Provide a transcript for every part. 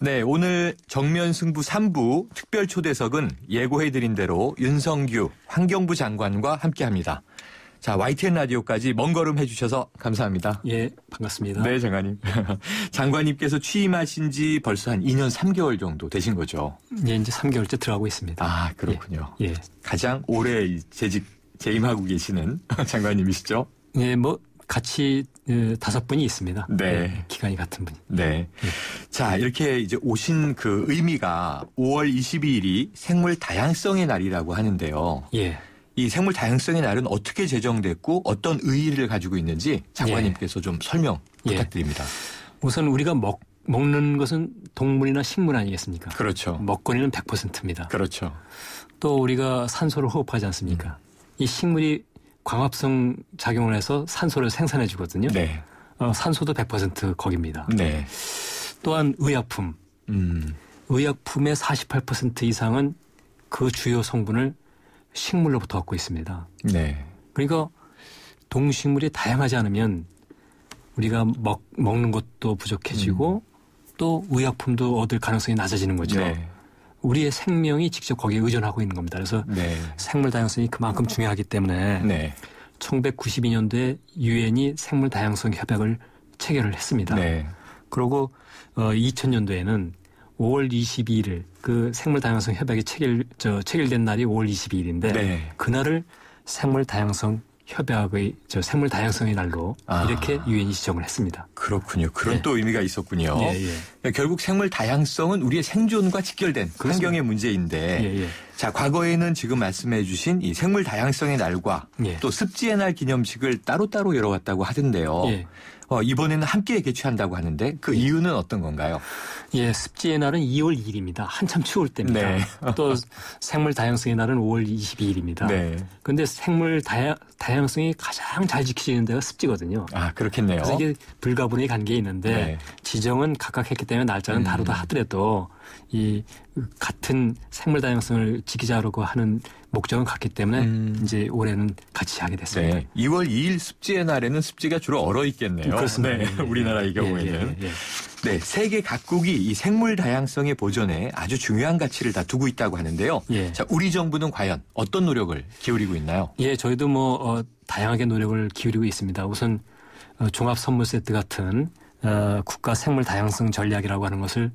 네, 오늘 정면 승부 3부 특별 초대석은 예고해드린 대로 윤성규 환경부 장관과 함께합니다. 자, YTN 라디오까지 먼 걸음 해주셔서 감사합니다. 예, 반갑습니다. 네, 장관님. 장관님께서 취임하신 지 벌써 한 2년 3개월 정도 되신 거죠? 예, 이제 3개월째 들어가고 있습니다. 아, 그렇군요. 예. 가장 오래 재임하고 계시는 장관님이시죠? 예, 뭐 같이 5분이 있습니다. 네. 예, 기간이 같은 분이. 네. 예. 자, 이렇게 이제 오신 그 의미가 5월 22일이 생물 다양성의 날이라고 하는데요. 예. 이 생물 다양성의 날은 어떻게 제정됐고 어떤 의의를 가지고 있는지 장관님께서 좀 설명 부탁드립니다. 우선 우리가 먹는 것은 동물이나 식물 아니겠습니까? 그렇죠. 먹거리는 100%입니다. 그렇죠. 또 우리가 산소를 호흡하지 않습니까? 이 식물이 광합성 작용을 해서 산소를 생산해 주거든요. 네. 산소도 100% 거기입니다. 네. 또한 의약품. 의약품의 48% 이상은 그 주요 성분을 식물로부터 얻고 있습니다. 네. 그러니까 동식물이 다양하지 않으면 우리가 먹는 것도 부족해지고 또 의약품도 얻을 가능성이 낮아지는 거죠. 네. 우리의 생명이 직접 거기에 의존하고 있는 겁니다. 그래서 네. 생물 다양성이 그만큼 중요하기 때문에 네. 1992년도에 유엔이 생물 다양성 협약을 체결을 했습니다. 네. 그리고 2000년도에는 5월 22일 그 생물 다양성 협약이 체결된 날이 5월 22일인데 네. 그날을 생물 다양성 협약의 생물 다양성의 날로 이렇게 유엔이 지정을 했습니다. 그렇군요. 그런 예. 또 의미가 있었군요. 예. 결국 생물 다양성은 우리의 생존과 직결된 그렇습니다. 환경의 문제인데 자, 과거에는 지금 말씀해 주신 이 생물 다양성의 날과 또 습지의 날 기념식을 따로따로 열어왔다고 하던데요. 이번에는 함께 개최한다고 하는데 그 이유는 어떤 건가요? 예, 습지의 날은 2월 2일입니다. 한참 추울 때입니다. 네. 또 생물 다양성의 날은 5월 22일입니다. 네. 그런데 생물 다양성이 가장 잘 지켜지는 데가 습지거든요. 아, 그렇겠네요. 그래서 이게 불가분의 관계에 있는데 지정은 각각 했기 때문에 날짜는 다르다 하더라도 이 같은 생물 다양성을 지키자고 하는 목적은 같기 때문에 이제 올해는 같이 하게 됐습니다. 네. 2월 2일 습지의 날에는 습지가 주로 얼어 있겠네요. 그렇습니다. 네. 우리나라의 경우에는. 네, 세계 각국이 이 생물 다양성의 보존에 아주 중요한 가치를 다 두고 있다고 하는데요. 자, 우리 정부는 과연 어떤 노력을 기울이고 있나요? 예, 저희도 다양하게 노력을 기울이고 있습니다. 우선 종합 선물 세트 같은 국가 생물 다양성 전략이라고 하는 것을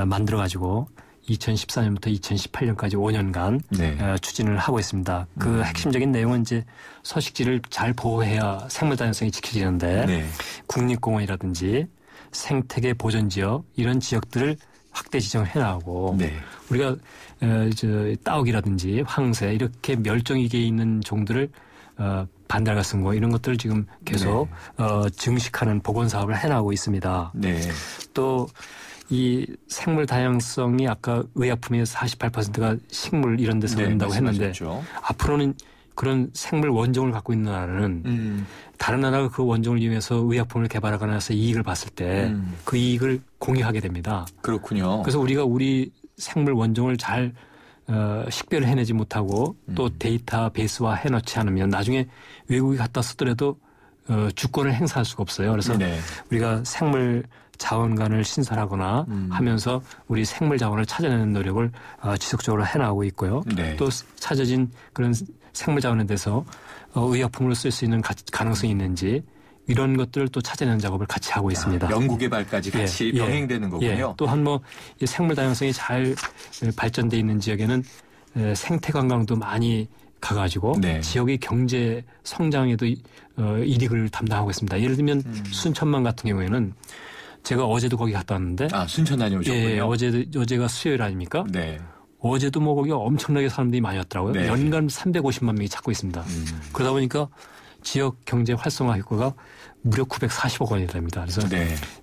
만들어 가지고 2014년부터 2018년까지 5년간 추진을 하고 있습니다. 그 핵심적인 내용은 이제 서식지를 잘 보호해야 생물 다양성이 지켜지는데 국립공원이라든지 생태계 보존지역 이런 지역들을 확대 지정을 해나가고 우리가 따옥이라든지 황새 이렇게 멸종위기에 있는 종들을 반달가슴고 이런 것들을 지금 계속 증식하는 복원 사업을 해나가고 있습니다. 또 이 생물 다양성이 아까 의약품의 48%가 식물 이런 데서 얻는다고 했는데 앞으로는 그런 생물 원종을 갖고 있는 나라는 다른 나라가 그 원종을 이용해서 의약품을 개발하거나 해서 이익을 봤을 때 그 이익을 공유하게 됩니다. 그렇군요. 그래서 우리가 우리 생물 원종을 잘 식별을 해내지 못하고 또 데이터베이스화 해놓지 않으면 나중에 외국에 갖다 쓰더라도 주권을 행사할 수가 없어요. 그래서 우리가 생물 자원관을 신설하거나 하면서 우리 생물 자원을 찾아내는 노력을 지속적으로 해나가고 있고요. 또 찾아진 그런 생물 자원에 대해서 의약품으로 쓸 수 있는 가능성이 있는지 이런 것들을 또 찾아내는 작업을 같이 하고 있습니다. 연구개발까지 같이 병행되는 거군요. 또한 이 생물 다양성이 잘 발전돼 있는 지역에는 생태 관광도 많이 가가지고 지역의 경제 성장에도 이익을 담당하고 있습니다. 예를 들면 순천만 같은 경우에는 제가 어제도 거기 갔다 왔는데. 순천 다녀오셨군요. 어제가 수요일 아닙니까? 어제도 거기 엄청나게 사람들이 많이 왔더라고요. 연간 350만 명이 찾고 있습니다. 그러다 보니까 지역 경제 활성화 효과가 무려 940억 원이 됩니다. 그래서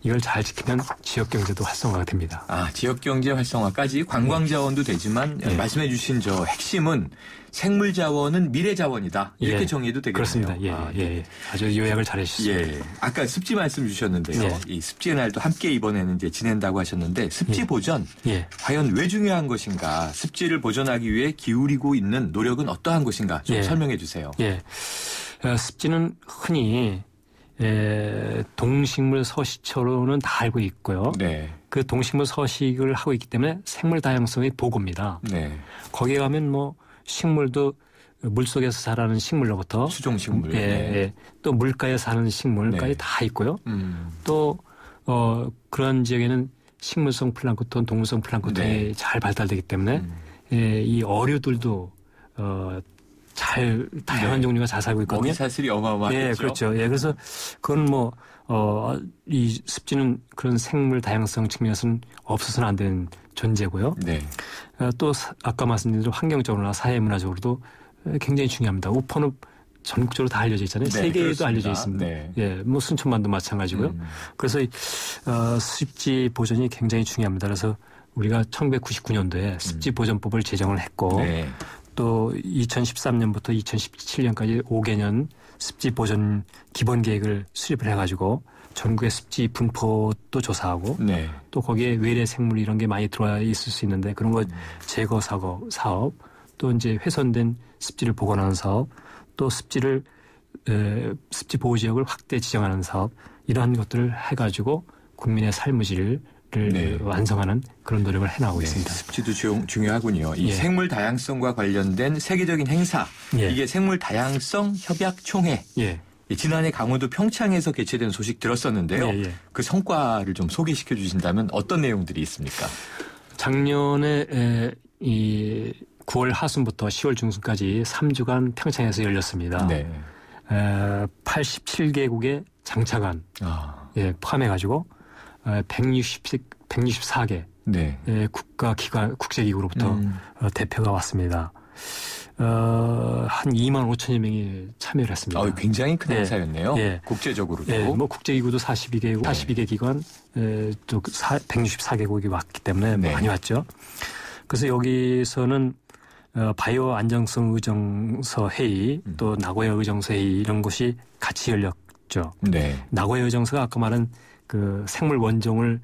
이걸 잘 지키면 지역 경제도 활성화가 됩니다. 지역 경제 활성화까지 관광 자원도 되지만 말씀해 주신 저 핵심은 생물 자원은 미래 자원이다. 이렇게 정의해도 되겠네요. 그렇습니다. 아주 요약을 잘 해주셨습니다. 아까 습지 말씀 주셨는데요. 이 습지의 날도 함께 이번에는 이제 지낸다고 하셨는데 습지 보존 과연 왜 중요한 것인가? 습지를 보존하기 위해 기울이고 있는 노력은 어떠한 것인가? 좀 설명해 주세요. 습지는 흔히 동식물 서식처로는 다 알고 있고요. 네. 그 동식물 서식을 하고 있기 때문에 생물 다양성의 보고입니다. 네. 거기에 가면 뭐 식물도 물속에서 자라는 식물로부터 수종식물, 네. 또 물가에 사는 식물까지 네. 다 있고요. 또 그런 지역에는 식물성 플랑크톤, 동물성 플랑크톤이 네. 잘 발달되기 때문에 이 어류들도 잘 다양한 네. 종류가 잘 살고 있거든요. 먹이 사슬이 어마어마하겠죠. 예, 그렇죠. 예, 그래서 그건 뭐 이 습지는 그런 생물 다양성 측면에서는 없어서는 안 되는 존재고요. 네. 또 아까 말씀드린 대로 환경적으로나 사회문화적으로도 굉장히 중요합니다. 우포는 전국적으로 다 알려져 있잖아요. 네, 세계에도 그렇습니다. 알려져 있습니다. 네. 예, 뭐 순천만도 마찬가지고요. 그래서 습지 보존이 굉장히 중요합니다. 그래서 우리가 1999년도에 습지 보존법을 제정을 했고 네. 또 2013년부터 2017년까지 5개년 습지 보존 기본 계획을 수립을 해가지고 전국의 습지 분포도 조사하고 네. 또 거기에 외래 생물 이런 게 많이 들어와 있을 수 있는데 그런 거 제거 사업 또 이제 훼손된 습지를 복원하는 사업 또 습지를 습지 보호 지역을 확대 지정하는 사업 이러한 것들을 해가지고 국민의 삶의 질을 네. 완성하는 그런 노력을 해나가고 네, 있습니다. 습지도 중요하군요. 이 생물 다양성과 관련된 세계적인 행사, 이게 생물 다양성 협약 총회. 지난해 강원도 평창에서 개최된 소식 들었었는데요. 그 성과를 좀 소개시켜 주신다면 어떤 내용들이 있습니까? 작년에 이 9월 하순부터 10월 중순까지 3주간 평창에서 열렸습니다. 네. 87개국의 장차관 포함해가지고 164개 네. 국가 기관 국제기구로부터 대표가 왔습니다. 한 2만 5천여 명이 참여를 했습니다. 굉장히 큰 행사였네요. 국제적으로도. 뭐 국제기구도 42개 기관 또 164개국이 왔기 때문에 많이 왔죠. 그래서 여기서는 바이오 안정성 의정서 회의 또 나고야 의정서 회의 이런 것이 같이 열렸죠. 네. 나고야 의정서가 아까 말한 그 생물 원종을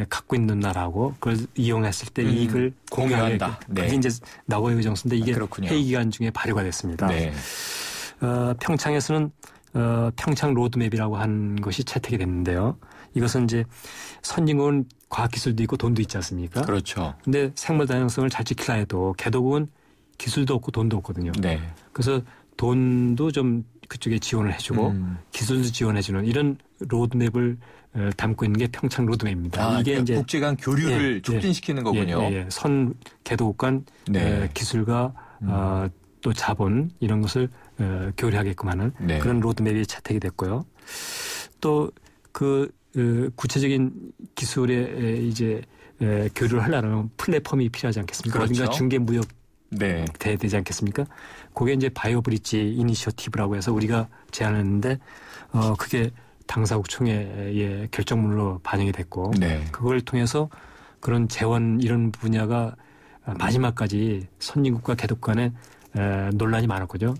갖고 있는 나라하고 그걸 이용했을 때 이익을 공유한다. 그게 이제 나고야 의정서인데 이게 회의 기간 중에 발효가 됐습니다. 네. 평창에서는 평창 로드맵이라고 한 것이 채택이 됐는데요. 이것은 이제 선진국은 과학기술도 있고 돈도 있지 않습니까? 그렇죠. 근데 생물 다양성을 잘 지키려 해도 개도국은 기술도 없고 돈도 없거든요. 네. 그래서 돈도 좀 그쪽에 지원을 해주고 기술도 지원해주는 이런 로드맵을 담고 있는 게 평창 로드맵입니다. 이게 이제 국제 간 교류를 촉진시키는 거군요. 선 개도국 간 기술과 또 자본 이런 것을 교류하게끔 하는 그런 로드맵이 채택이 됐고요. 또 그 구체적인 기술에 이제 교류를 하려면 플랫폼이 필요하지 않겠습니까? 그렇죠. 어딘가 중개 무역 돼야 되지 않겠습니까? 그게 이제 바이오 브릿지 이니셔티브라고 해서 우리가 제안했는데 그게 당사국 총회의 결정문으로 반영이 됐고 그걸 통해서 그런 재원 이런 분야가 마지막까지 선진국과 개도국 간에 논란이 많았거든요.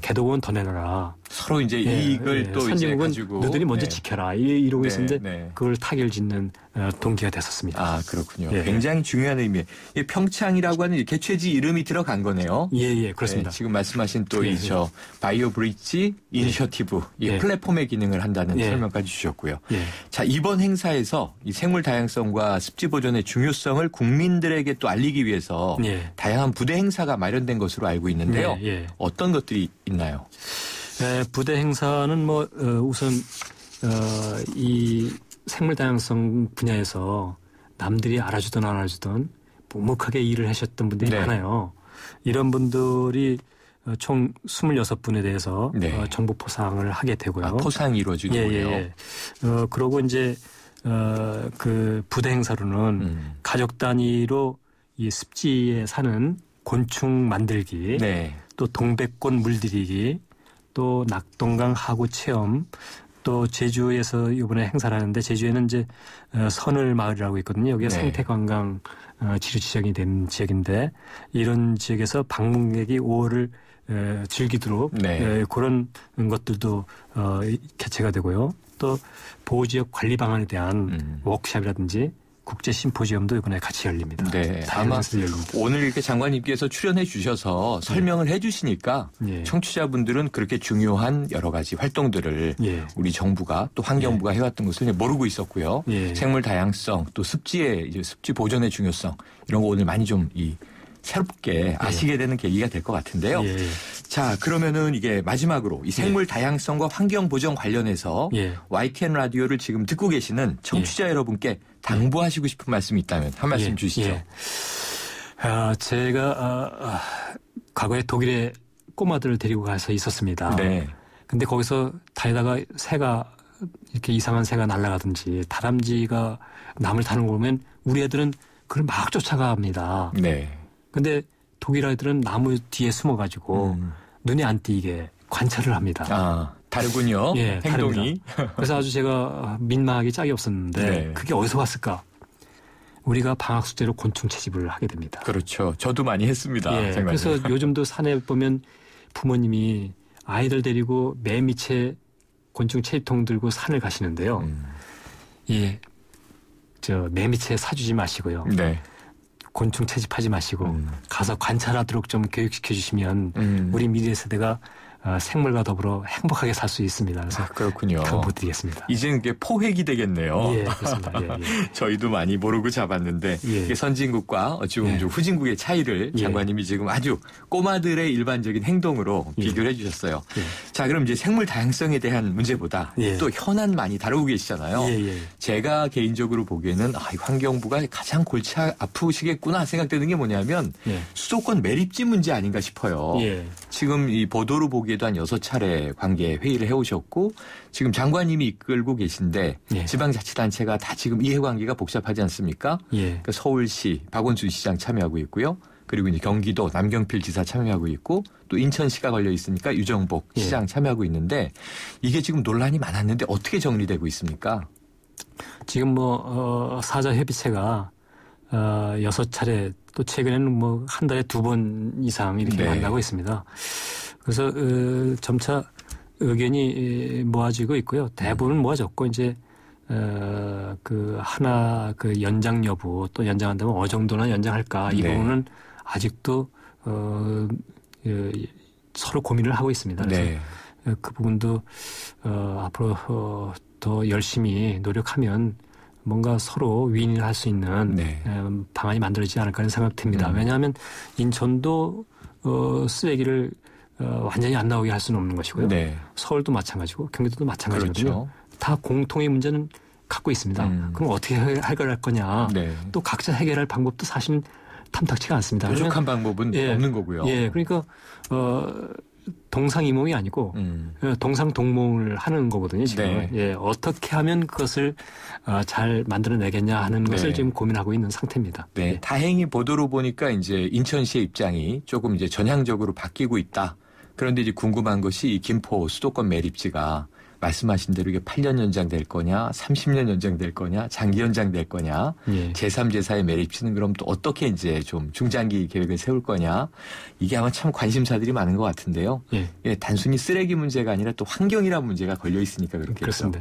개도국은 더 내놔라. 서로 이제 이익을 또 선진국은 이제 가지고 너들이 먼저 지켜라. 이러고 있었는데 그걸 타결짓는 동기가 됐었습니다. 그렇군요. 굉장히 중요한 의미. 평창이라고 하는 개최지 이름이 들어간 거네요. 그렇습니다. 지금 말씀하신 또 이 바이오 브릿지 이니셔티브 이 플랫폼의 기능을 한다는 설명까지 주셨고요. 자, 이번 행사에서 이 생물 다양성과 습지 보존의 중요성을 국민들에게 또 알리기 위해서 다양한 부대 행사가 마련된 것으로 알고 있는데요. 어떤 것들이 있나요? 부대 행사는 뭐 우선 이 생물 다양성 분야에서 남들이 알아주든 안 알아주든 묵묵하게 일을 하셨던 분들이 많아요. 이런 분들이 총 26분에 대해서 정보 포상을 하게 되고요. 포상이 이루어지는군요. 그러고 이제 그 부대 행사로는 가족 단위로 이 습지에 사는 곤충 만들기, 또 동백꽃 물들이기, 또 낙동강 하구 체험, 또 제주에서 이번에 행사를 하는데 제주에는 이제 선을 마을이라고 있거든요. 여기가 생태관광 지류 지정이 된 지역인데 이런 지역에서 방문객이 5월을 즐기도록 그런 것들도 개최가 되고요. 또 보호지역 관리 방안에 대한 워크숍이라든지 국제 심포지엄도 이번에 같이 열립니다. 네, 아마 오늘 이렇게 장관님께서 출연해 주셔서 설명을 해 주시니까 청취자분들은 그렇게 중요한 여러 가지 활동들을 우리 정부가 또 환경부가 해왔던 것을 모르고 있었고요. 생물 다양성 또 습지 보존의 중요성 이런 거 오늘 많이 좀 새롭게 아시게 되는 계기가 될 것 같은데요. 자, 그러면은 이게 마지막으로 이 생물 다양성과 환경 보전 관련해서 YTN 라디오를 지금 듣고 계시는 청취자 여러분께 당부하시고 싶은 말씀이 있다면 한 말씀 주시죠. 제가 과거에 독일에 꼬마들을 데리고 가서 있었습니다. 네. 근데 거기서 다니다가 새가 이렇게 이상한 새가 날아가든지 다람쥐가 남을 타는 거 보면 우리 애들은 그걸 막 쫓아갑니다. 네. 근데 독일 아이들은 나무 뒤에 숨어가지고 눈에 안 띄게 관찰을 합니다. 아, 다르군요. 행동이. 그래서 아주 제가 민망하기 짝이 없었는데 그게 어디서 왔을까? 우리가 방학 숙제로 곤충 채집을 하게 됩니다. 그렇죠. 저도 많이 했습니다. 그래서 요즘도 산에 보면 부모님이 아이들 데리고 맨 밑에 곤충 채집통 들고 산을 가시는데요. 맨 밑에 사주지 마시고요. 네. 곤충 채집하지 마시고 가서 관찰하도록 좀 교육시켜 주시면 우리 미래 세대가 생물과 더불어 행복하게 살 수 있습니다. 그래서 그렇군요. 당부드리겠습니다. 이제는 이게 포획이 되겠네요. 그렇습니다. 저희도 많이 모르고 잡았는데 이게 선진국과 어찌 보면 후진국의 차이를 장관님이 지금 아주 꼬마들의 일반적인 행동으로 비교를 해주셨어요. 자, 그럼 이제 생물 다양성에 대한 문제보다 또 현안 많이 다루고 계시잖아요. 제가 개인적으로 보기에는 환경부가 가장 골치 아프시겠구나 생각되는 게 뭐냐면 수도권 매립지 문제 아닌가 싶어요. 지금 이 보도로 보기에도 한 6차례 관계 회의를 해오셨고 지금 장관님이 이끌고 계신데 지방자치단체가 다 지금 이해관계가 복잡하지 않습니까? 그러니까 서울시 박원순 시장 참여하고 있고요. 그리고 이제 경기도 남경필 지사 참여하고 있고 또 인천시가 걸려 있으니까 유정복 시장 참여하고 있는데 이게 지금 논란이 많았는데 어떻게 정리되고 있습니까? 지금 사자협의체가 6차례 또 최근에는 한 달에 2번 이상 이렇게 만나고 있습니다. 그래서 점차 의견이 모아지고 있고요. 대부분 모아졌고 이제 연장 여부 또 연장한다면 어느 정도나 연장할까 이 부분은 아직도 서로 고민을 하고 있습니다. 그래서 그 부분도 앞으로 더 열심히 노력하면 뭔가 서로 윈윈을 할 수 있는 방안이 만들어지지 않을까 하는 생각이 듭니다. 왜냐하면 인천도 쓰레기를 완전히 안 나오게 할 수는 없는 것이고요. 서울도 마찬가지고 경기도도 마찬가지거든요. 다 공통의 문제는 갖고 있습니다. 그럼 어떻게 해결할 거냐. 또 각자 해결할 방법도 사실은 탐탁치가 않습니다. 뾰족한 방법은 없는 거고요. 그러니까 동상이몽이 아니고 동상동몽을 하는 거거든요. 지금 어떻게 하면 그것을 잘 만들어내겠냐 하는 것을 지금 고민하고 있는 상태입니다. 다행히 보도로 보니까 이제 인천시의 입장이 조금 이제 전향적으로 바뀌고 있다. 그런데 이제 궁금한 것이 이 김포 수도권 매립지가 말씀하신 대로 이게 8년 연장될 거냐, 30년 연장될 거냐, 장기 연장될 거냐, 제3, 제4의 매립지는 그럼 또 어떻게 이제 좀 중장기 계획을 세울 거냐, 이게 아마 참 관심사들이 많은 것 같은데요. 단순히 쓰레기 문제가 아니라 또 환경이라는 문제가 걸려 있으니까 그렇겠죠. 그렇습니다.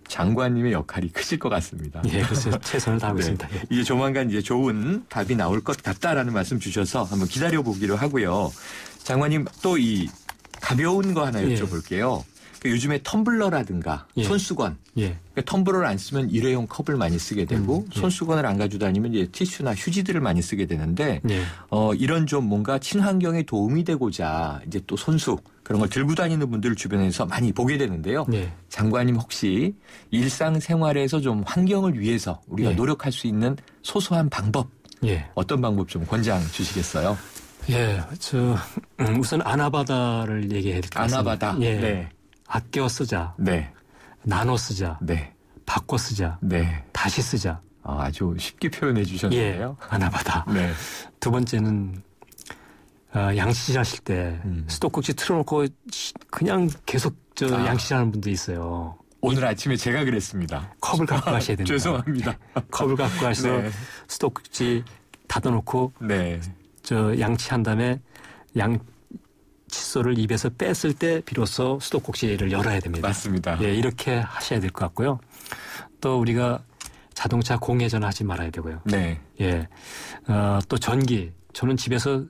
장관님의 역할이 크실 것 같습니다. 그래서 최선을 다하고 있습니다. 이제 조만간 이제 좋은 답이 나올 것 같다라는 말씀 주셔서 한번 기다려보기로 하고요. 장관님 또 이 가벼운 거 하나 여쭤볼게요. 요즘에 텀블러라든가 손수건, 그러니까 텀블러를 안 쓰면 일회용 컵을 많이 쓰게 되고 손수건을 안 가지고 다니면 이제 티슈나 휴지들을 많이 쓰게 되는데 이런 좀 뭔가 친환경에 도움이 되고자 이제 또 손수 그런 걸 들고 다니는 분들을 주변에서 많이 보게 되는데요. 장관님 혹시 일상생활에서 좀 환경을 위해서 우리가 노력할 수 있는 소소한 방법 어떤 방법 좀 권장 주시겠어요? 우선 아나바다를 얘기해야 될 것 같습니다. 아나바다. 아껴 쓰자. 나눠 쓰자. 바꿔 쓰자. 다시 쓰자. 아주 쉽게 표현해 주셨네요. 아나바다. 두 번째는 양치질하실 때 수도꼭지 틀어놓고 그냥 계속 양치질하는 분도 있어요. 오늘 아침에 제가 그랬습니다. 컵을 갖고 가셔야 됩니다. 죄송합니다. 컵을 갖고 가서 수도꼭지 닫아놓고 양치한 다음에 칫솔을 입에서 뺐을 때 비로소 수도꼭지를 열어야 됩니다. 맞습니다. 이렇게 하셔야 될 것 같고요. 또 우리가 자동차 공회전 하지 말아야 되고요. 네. 예. 또 전기. 저는 집에서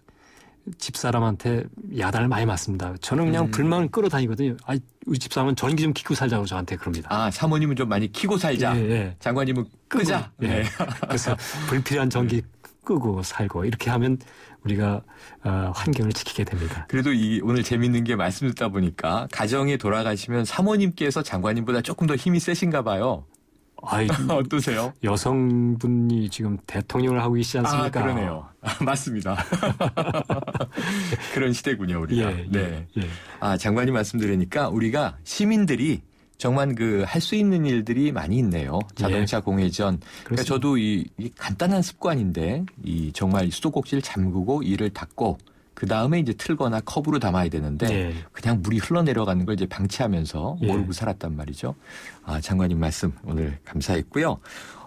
집사람한테 야단을 많이 맞습니다. 저는 그냥 불만을 끌어다니거든요. 우리 집사람은 전기 좀 켜고 살자고 저한테 그럽니다. 사모님은 좀 많이 켜고 살자. 예, 예. 장관님은 끄자. 예. 네. 그래서 불필요한 전기 끄고 살고 이렇게 하면 우리가 환경을 지키게 됩니다. 그래도 오늘 재밌는 게 말씀 듣다 보니까 가정에 돌아가시면 사모님께서 장관님보다 조금 더 힘이 세신가 봐요. 어떠세요? 여성분이 지금 대통령을 하고 계시지 않습니까? 그러네요. 맞습니다. 그런 시대군요, 우리가. 네. 장관님 말씀 들으니까 우리가 시민들이 정말 할 수 있는 일들이 많이 있네요. 자동차 공회전. 그러니까 저도 이 간단한 습관인데 정말 수도꼭지를 잠그고 이를 닫고 그 다음에 이제 틀거나 컵으로 담아야 되는데 그냥 물이 흘러내려가는 걸 이제 방치하면서 모르고 살았단 말이죠. 장관님 말씀 오늘 감사했고요.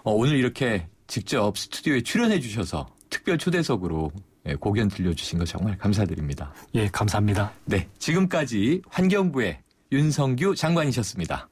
오늘 이렇게 직접 스튜디오에 출연해 주셔서 특별 초대석으로 고견 들려주신 거 정말 감사드립니다. 예, 감사합니다. 네, 지금까지 환경부의 윤성규 장관이셨습니다.